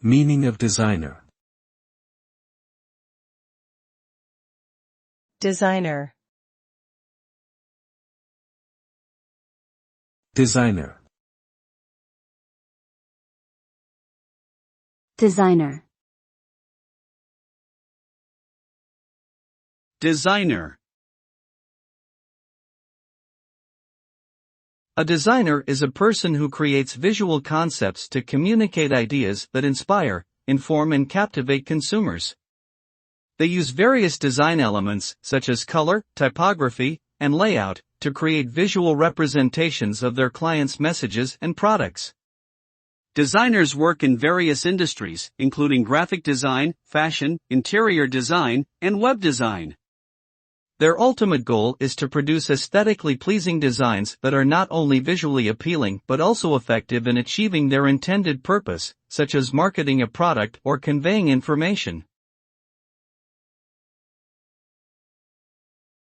Meaning of designer. Designer. Designer. Designer. Designer. A designer is a person who creates visual concepts to communicate ideas that inspire, inform and captivate consumers. They use various design elements, such as color, typography, and layout, to create visual representations of their clients' messages and products. Designers work in various industries, including graphic design, fashion, interior design, and web design. Their ultimate goal is to produce aesthetically pleasing designs that are not only visually appealing but also effective in achieving their intended purpose, such as marketing a product or conveying information.